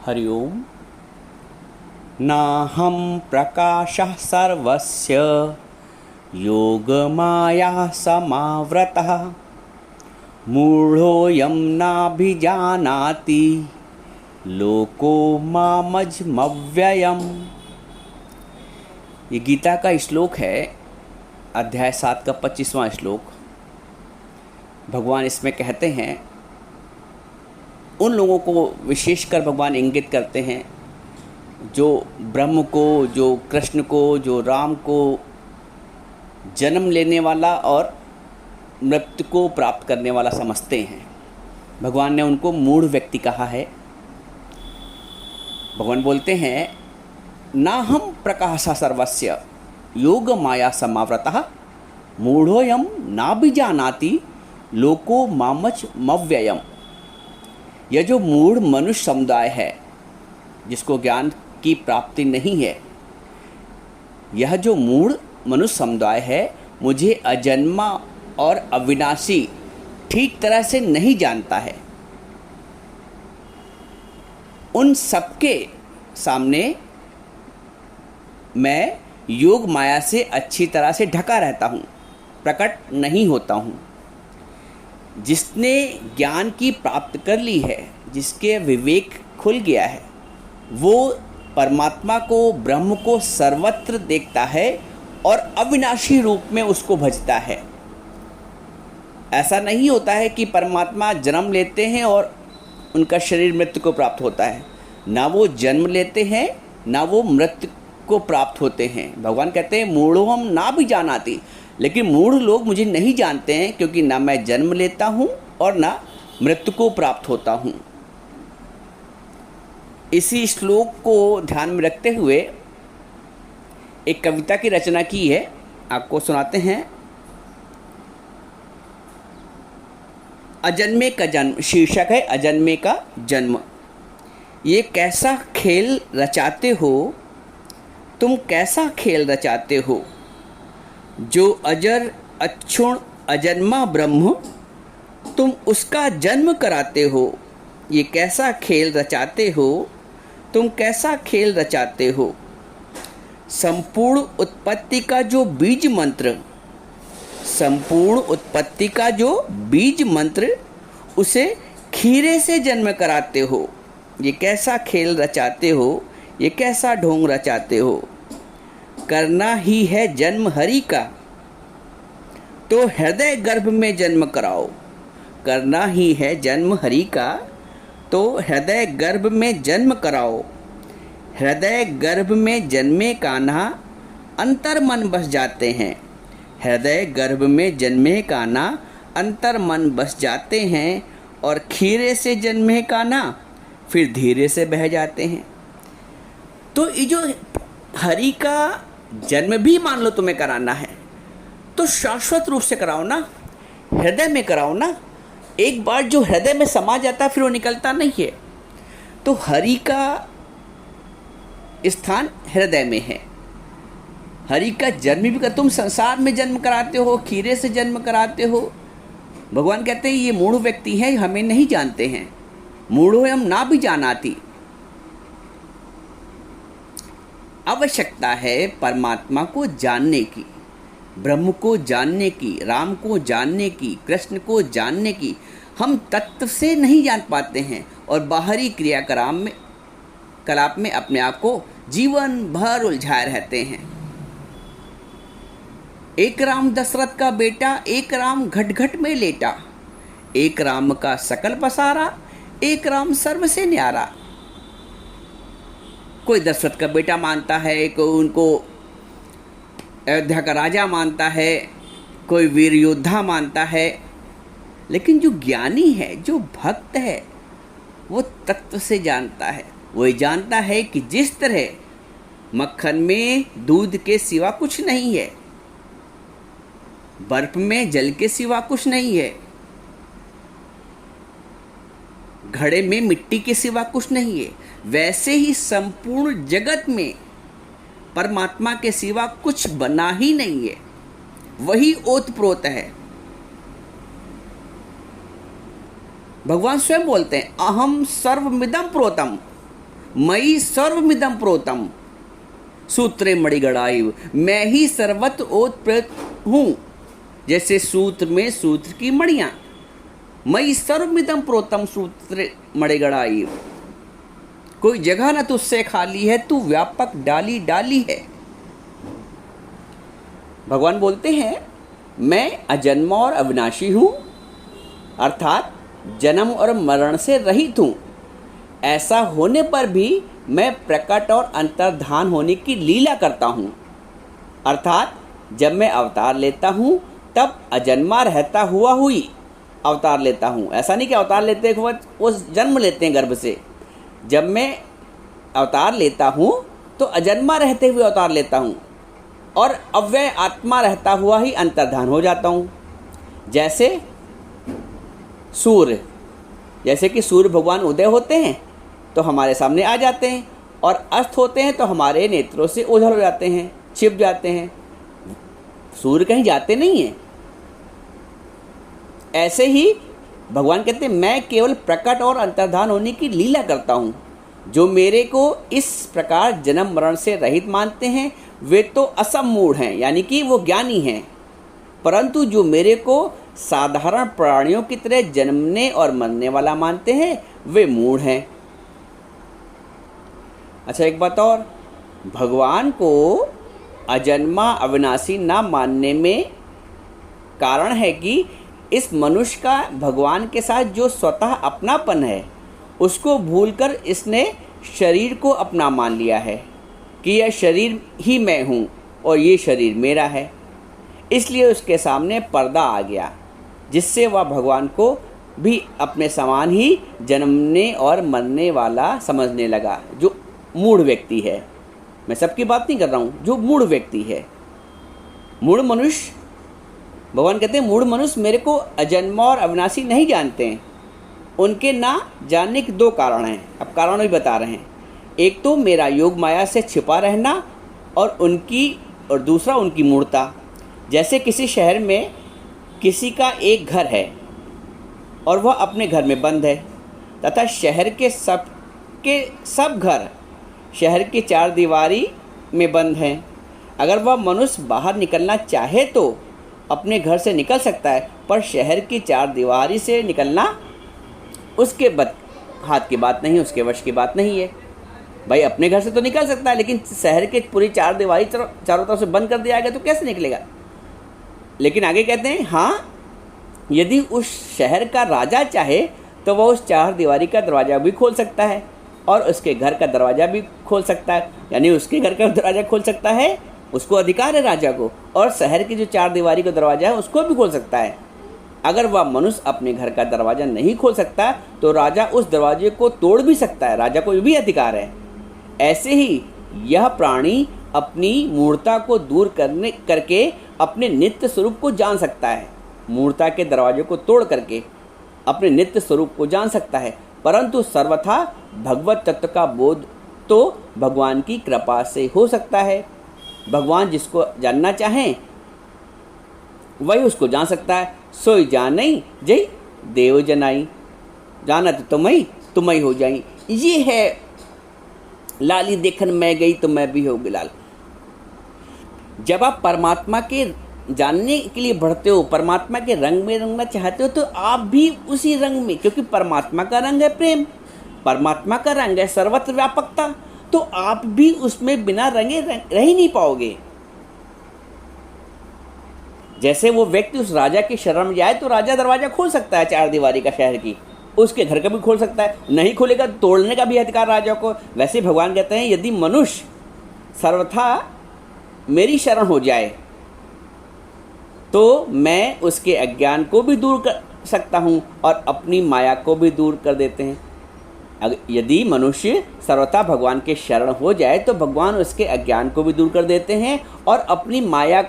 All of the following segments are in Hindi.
हरि ओम। नाहं प्रकाशः सर्वस्य योगमाया समावृतः मूढ़ोऽयं नाभिजानाति लोको मामजमव्ययम्। ये गीता का श्लोक है, अध्याय 7 का 25वां श्लोक। भगवान इसमें कहते हैं, उन लोगों को विशेषकर भगवान इंगित करते हैं जो ब्रह्म को, जो कृष्ण को, जो राम को जन्म लेने वाला और मृत्यु को प्राप्त करने वाला समझते हैं। भगवान ने उनको मूढ़ व्यक्ति कहा है। भगवान बोलते हैं, ना हम प्रकाशा सर्वस्य योग माया समावृतः मूढ़ोऽयं नाभिजानाति लोको मामजमव्ययम्। यह जो मूढ़ मनुष्य समुदाय है, जिसको ज्ञान की प्राप्ति नहीं है, यह जो मूढ़ मनुष्य समुदाय है, मुझे अजन्मा और अविनाशी ठीक तरह से नहीं जानता है। उन सबके सामने मैं योग माया से अच्छी तरह से ढका रहता हूँ, प्रकट नहीं होता हूँ। जिसने ज्ञान की प्राप्त कर ली है, जिसके विवेक खुल गया है, वो परमात्मा को, ब्रह्म को सर्वत्र देखता है और अविनाशी रूप में उसको भजता है। ऐसा नहीं होता है कि परमात्मा जन्म लेते हैं और उनका शरीर मृत्यु को प्राप्त होता है। ना वो जन्म लेते हैं, ना वो मृत्यु को प्राप्त होते हैं। भगवान कहते हैं, मूढ़ोऽहं नाभिजानाति, लेकिन मूढ़ लोग मुझे नहीं जानते हैं, क्योंकि ना मैं जन्म लेता हूँ और ना मृत्यु को प्राप्त होता हूँ। इसी श्लोक को ध्यान में रखते हुए एक कविता की रचना की है, आपको सुनाते हैं। अजन्मे का जन्म शीर्षक है, अजन्मे का जन्म। ये कैसा खेल रचाते हो तुम, कैसा खेल रचाते हो, जो अजर अक्षुण अजन्मा ब्रह्म तुम उसका जन्म कराते हो। ये कैसा खेल रचाते हो तुम, कैसा खेल रचाते हो। संपूर्ण उत्पत्ति का जो बीज मंत्र, संपूर्ण उत्पत्ति का जो बीज मंत्र, उसे खीरे से जन्म कराते हो। ये कैसा खेल रचाते हो, ये कैसा ढोंग रचाते हो। करना ही है जन्म हरि का, तो हृदय गर्भ में जन्म कराओ। करना ही है जन्म हरि का, तो हृदय गर्भ में जन्म कराओ। हृदय गर्भ में जन्मे कान्हा अंतर मन बस जाते हैं। हृदय गर्भ में जन्मे कान्हा अंतर मन बस जाते हैं, और खीरे से जन्मे कान्हा फिर धीरे से बह जाते हैं। तो ये जो हरि का जन्म भी मान लो तुम्हें कराना है, तो शाश्वत रूप से कराओ ना, हृदय में कराओ ना। एक बार जो हृदय में समा जाता फिर वो निकलता नहीं है। तो हरि का स्थान हृदय में है। हरि का जन्म भी कर, तुम संसार में जन्म कराते हो, खीरे से जन्म कराते हो। भगवान कहते हैं, ये मूढ़ व्यक्ति हैं, हमें नहीं जानते हैं। मूढ़ोऽयं नाभिजानाति। आवश्यकता है परमात्मा को जानने की, ब्रह्म को जानने की, राम को जानने की, कृष्ण को जानने की। हम तत्व से नहीं जान पाते हैं और बाहरी क्रियाकलाप में अपने आप को जीवन भर उलझाए रहते हैं। एक राम दशरथ का बेटा, एक राम घट घट में लेटा। एक राम का सकल पसारा, एक राम सर्व से न्यारा। कोई दशरथ का बेटा मानता है, कोई उनको अयोध्या का राजा मानता है, कोई वीर योद्धा मानता है। लेकिन जो ज्ञानी है, जो भक्त है, वो तत्व से जानता है। वो ये जानता है कि जिस तरह मक्खन में दूध के सिवा कुछ नहीं है, बर्फ में जल के सिवा कुछ नहीं है, घड़े में मिट्टी के सिवा कुछ नहीं है, वैसे ही संपूर्ण जगत में परमात्मा के सिवा कुछ बना ही नहीं है। वही ओतप्रोत है। भगवान स्वयं बोलते हैं, अहम सर्वमिदं प्रोतम, मयि सर्वमिदं प्रोतम सूत्रे मणिगणाइव, मैं ही सर्वत्र ओतप्रोत हूँ, जैसे सूत्र में सूत्र की मणियाँ। मयि सर्वमिदं प्रोतम सूत्रे मणिगणाइव, कोई जगह न तुझसे खाली है, तू व्यापक डाली डाली है। भगवान बोलते हैं मैं अजन्मा और अविनाशी हूँ, अर्थात जन्म और मरण से रहित हूँ। ऐसा होने पर भी मैं प्रकट और अंतर्धान होने की लीला करता हूँ, अर्थात जब मैं अवतार लेता हूँ तब अजन्मा रहता हुआ हुई अवतार लेता हूँ। ऐसा नहीं कि अवतार लेते हुए वो जन्म लेते हैं गर्भ से। जब मैं अवतार लेता हूँ तो अजन्मा रहते हुए अवतार लेता हूँ और अव्यय आत्मा रहता हुआ ही अंतर्धान हो जाता हूँ। जैसे सूर्य, जैसे कि सूर्य भगवान उदय होते हैं तो हमारे सामने आ जाते हैं और अस्त होते हैं तो हमारे नेत्रों से ओझल हो जाते हैं, छिप जाते हैं। सूर्य कहीं जाते नहीं हैं। ऐसे ही भगवान कहते हैं मैं केवल प्रकट और अंतर्धान होने की लीला करता हूँ। जो मेरे को इस प्रकार जन्म मरण से रहित मानते हैं वे तो असमूढ़ हैं, यानी कि वो ज्ञानी हैं। परंतु जो मेरे को साधारण प्राणियों की तरह जन्मने और मरने वाला मानते हैं वे मूढ़ हैं। अच्छा, एक बात और, भगवान को अजन्मा अविनाशी ना मानने में कारण है कि इस मनुष्य का भगवान के साथ जो स्वतः अपनापन है उसको भूलकर इसने शरीर को अपना मान लिया है कि यह शरीर ही मैं हूँ और ये शरीर मेरा है। इसलिए उसके सामने पर्दा आ गया जिससे वह भगवान को भी अपने समान ही जन्मने और मरने वाला समझने लगा। जो मूढ़ व्यक्ति है, मैं सबकी बात नहीं कर रहा हूँ, जो मूढ़ व्यक्ति है, मूढ़ मनुष्य, भगवान कहते हैं मूढ़ मनुष्य मेरे को अजन्मा और अविनाशी नहीं जानते हैं। उनके ना जानने के दो कारण हैं, अब कारण भी बता रहे हैं। एक तो मेरा योग माया से छिपा रहना और दूसरा उनकी मूढ़ता। जैसे किसी शहर में किसी का एक घर है और वह अपने घर में बंद है तथा शहर के सब घर शहर की चार दीवारी में बंद हैं। अगर वह मनुष्य बाहर निकलना चाहे तो अपने घर से निकल सकता है, पर शहर की चार दीवारी से निकलना उसके हाथ की बात नहीं, उसके वश की बात नहीं है। भाई अपने घर से तो निकल सकता है, लेकिन शहर के पूरी चार दीवारी चारों तरफ से बंद कर दिया गया तो कैसे निकलेगा। लेकिन आगे कहते हैं हाँ, यदि उस शहर का राजा चाहे तो वह उस चार दीवारी का दरवाज़ा भी खोल सकता है और उसके घर का दरवाज़ा भी खोल सकता है, यानी उसके घर का दरवाज़ा खोल सकता है, उसको अधिकार है राजा को, और शहर की जो चार दीवारी का दरवाज़ा है उसको भी खोल सकता है। अगर वह मनुष्य अपने घर का दरवाज़ा नहीं खोल सकता तो राजा उस दरवाजे को तोड़ भी सकता है, राजा को भी अधिकार है। ऐसे ही यह प्राणी अपनी मूर्ता को दूर करके अपने नित्य स्वरूप को जान सकता है। मूर्ता के दरवाजे को तोड़ करके अपने नित्य स्वरूप को जान सकता है, परंतु सर्वथा भगवत तत्व का बोध तो भगवान की कृपा से हो सकता है। भगवान जिसको जानना चाहें वही उसको जान सकता है। सोई जानई जय देव जनाई, जानत तुम्हें हो जाई। ये है लाली देखन मैं गई तो मैं भी हो लाल। जब आप परमात्मा के जानने के लिए बढ़ते हो, परमात्मा के रंग में रंगना चाहते हो, तो आप भी उसी रंग में, क्योंकि परमात्मा का रंग है प्रेम, परमात्मा का रंग है सर्वत्र व्यापकता, तो आप भी उसमें बिना रंगे रह ही नहीं पाओगे। जैसे वो व्यक्ति उस राजा की शरण में जाए तो राजा दरवाजा खोल सकता है चार दीवारी का शहर की, उसके घर का भी खोल सकता है, नहीं खोलेगा तोड़ने का भी अधिकार राजा को। वैसे भगवान कहते हैं यदि मनुष्य सर्वथा मेरी शरण हो जाए तो मैं उसके अज्ञान को भी दूर कर सकता हूँ और अपनी माया को भी दूर कर देते हैं। यदि मनुष्य सर्वथा भगवान के शरण हो जाए तो भगवान उसके अज्ञान को भी दूर कर देते हैं और अपनी माया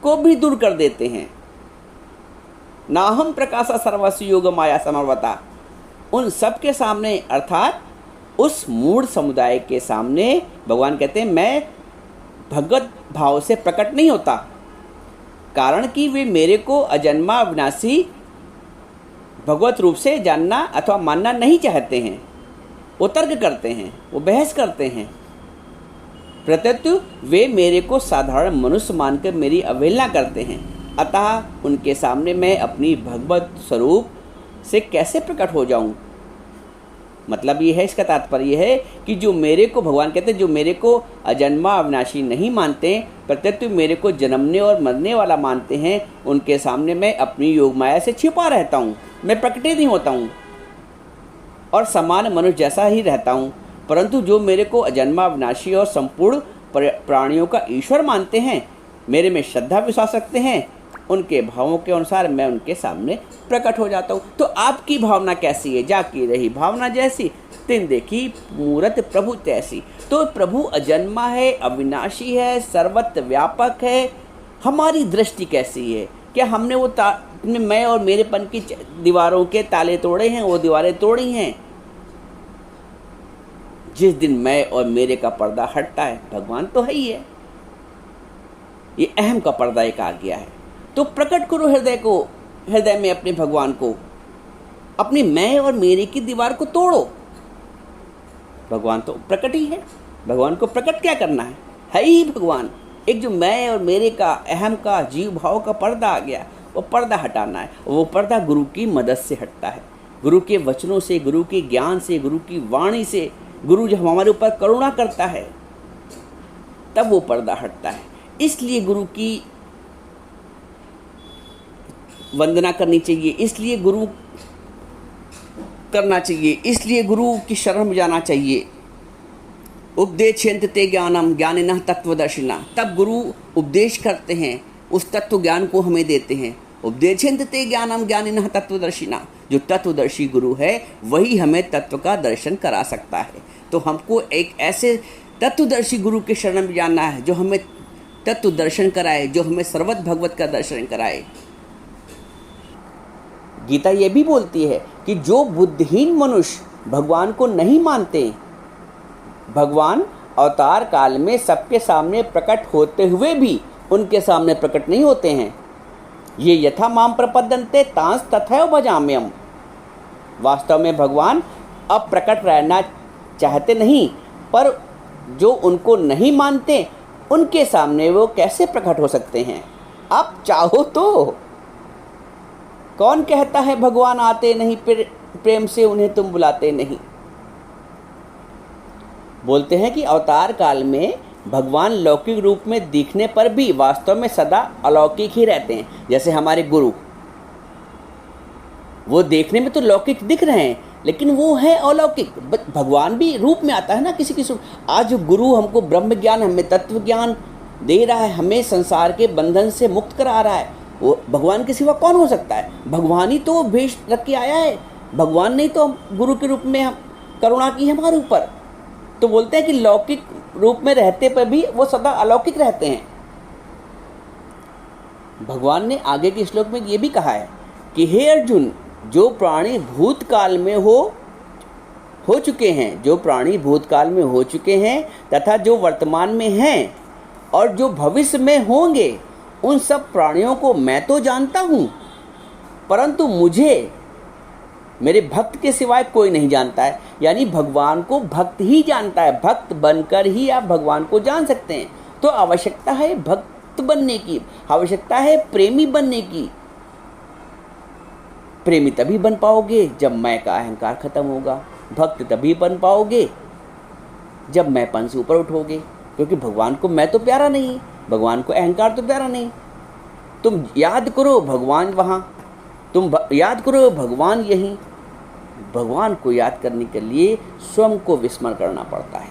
को भी दूर कर देते हैं। नाहम प्रकाशा सर्वस्व योग माया समर्वता, उन सब के सामने अर्थात उस मूढ़ समुदाय के सामने भगवान कहते हैं मैं भगवत भाव से प्रकट नहीं होता, कारण कि वे मेरे को अजन्मा अविनाशी भगवत रूप से जानना अथवा मानना नहीं चाहते हैं। वो तर्क करते हैं, वो बहस करते हैं, प्रत्युत वे मेरे को साधारण मनुष्य मानकर मेरी अवहेलना करते हैं। अतः उनके सामने मैं अपनी भगवत स्वरूप से कैसे प्रकट हो जाऊं? मतलब ये है, इसका तात्पर्य है कि जो मेरे को, भगवान कहते हैं, जो मेरे को अजन्मा अविनाशी नहीं मानते, प्रत्युत मेरे को जन्मने और मरने वाला मानते हैं, उनके सामने मैं अपनी योग माया से छिपा रहता हूँ, मैं प्रकट नहीं होता हूँ और समान मनुष्य जैसा ही रहता हूँ। परंतु जो मेरे को अजन्मा अविनाशी और संपूर्ण प्राणियों का ईश्वर मानते हैं, मेरे में श्रद्धा विश्वास रखते हैं, उनके भावों के अनुसार मैं उनके सामने प्रकट हो जाता हूँ। तो आपकी भावना कैसी है? जाकी रही भावना जैसी, तिन देखी मूरत प्रभु तैसी। तो प्रभु अजन्मा है, अविनाशी है, सर्वत्र व्यापक है। हमारी दृष्टि कैसी है? क्या हमने वो मैं और मेरेपन की दीवारों के ताले तोड़े हैं, वो दीवारें तोड़ी हैं? जिस दिन मैं और मेरे का पर्दा हटता है, भगवान तो है ही है, ये अहम का पर्दा एक आ गया है। तो प्रकट करो हृदय में अपने भगवान को, अपनी मैं और मेरे की दीवार को तोड़ो। भगवान तो प्रकट ही है, भगवान को प्रकट क्या करना है ही भगवान। एक जो मैं और मेरे का, अहम का, जीव भाव का पर्दा आ गया, वो पर्दा हटाना है। वो पर्दा गुरु की मदद से हटता है, गुरु के वचनों से, गुरु के ज्ञान से, गुरु की वाणी से। गुरु जब हमारे ऊपर करुणा करता है तब वो पर्दा हटता है। इसलिए गुरु की वंदना करनी चाहिए, इसलिए गुरु करना चाहिए, इसलिए गुरु की शरण में जाना चाहिए। उपदेशयन्ति ते ज्ञानम ज्ञानिनः तत्वदर्शिनः। तब गुरु उपदेश करते हैं, उस तत्व ज्ञान को हमें देते हैं। उपदेशयन्ति ते ज्ञानम ज्ञानिनः तत्वदर्शिनः। जो तत्वदर्शी गुरु है वही हमें तत्व का दर्शन करा सकता है। तो हमको एक ऐसे तत्वदर्शी गुरु के शरण में जाना है जो हमें तत्व दर्शन कराए, जो हमें सर्वत भगवत का दर्शन कराए। गीता ये भी बोलती है कि जो बुद्धिहीन मनुष्य भगवान को नहीं मानते, भगवान अवतार काल में सबके सामने प्रकट होते हुए भी उनके सामने प्रकट नहीं होते हैं। ये यथा माम प्रपद्यन्ते तांस तथैव भजाम्यहम्। वास्तव में भगवान अब प्रकट रहना चाहते नहीं, पर जो उनको नहीं मानते उनके सामने वो कैसे प्रकट हो सकते हैं? आप चाहो तो। कौन कहता है भगवान आते नहीं, प्रेम से उन्हें तुम बुलाते नहीं? बोलते हैं कि अवतार काल में भगवान लौकिक रूप में दिखने पर भी वास्तव में सदा अलौकिक ही रहते हैं। जैसे हमारे गुरु, वो देखने में तो लौकिक दिख रहे हैं लेकिन वो है अलौकिक। भगवान भी रूप में आता है ना किसी किसी। आज गुरु हमको ब्रह्म ज्ञान, हमें तत्व ज्ञान दे रहा है, हमें संसार के बंधन से मुक्त करा रहा है, वो भगवान के सिवा कौन हो सकता है? भगवान ही तो भेष रख के आया है, भगवान ने तो गुरु के रूप में करुणा की है हमारे ऊपर। तो बोलते हैं कि लौकिक रूप में रहते पर भी वो सदा अलौकिक रहते हैं। भगवान ने आगे के श्लोक में ये भी कहा है कि हे अर्जुन, जो प्राणी भूतकाल में हो चुके हैं, जो प्राणी भूतकाल में हो चुके हैं तथा जो वर्तमान में हैं और जो भविष्य में होंगे, उन सब प्राणियों को मैं तो जानता हूँ, परंतु मुझे मेरे भक्त के सिवाय कोई नहीं जानता है। यानी भगवान को भक्त ही जानता है। भक्त बनकर ही आप भगवान को जान सकते हैं। तो आवश्यकता है भक्त बनने की, आवश्यकता है प्रेमी बनने की। प्रेमी तभी बन पाओगे जब मैं का अहंकार खत्म होगा। भक्त तभी बन पाओगे जब मैंपन से ऊपर उठोगे, क्योंकि भगवान को मैं तो प्यारा नहीं, भगवान को अहंकार तो प्यारा नहीं। तुम याद करो भगवान वहाँ, तुम याद करो भगवान यहीं। भगवान को याद करने के लिए स्वयं को विस्मरण करना पड़ता है।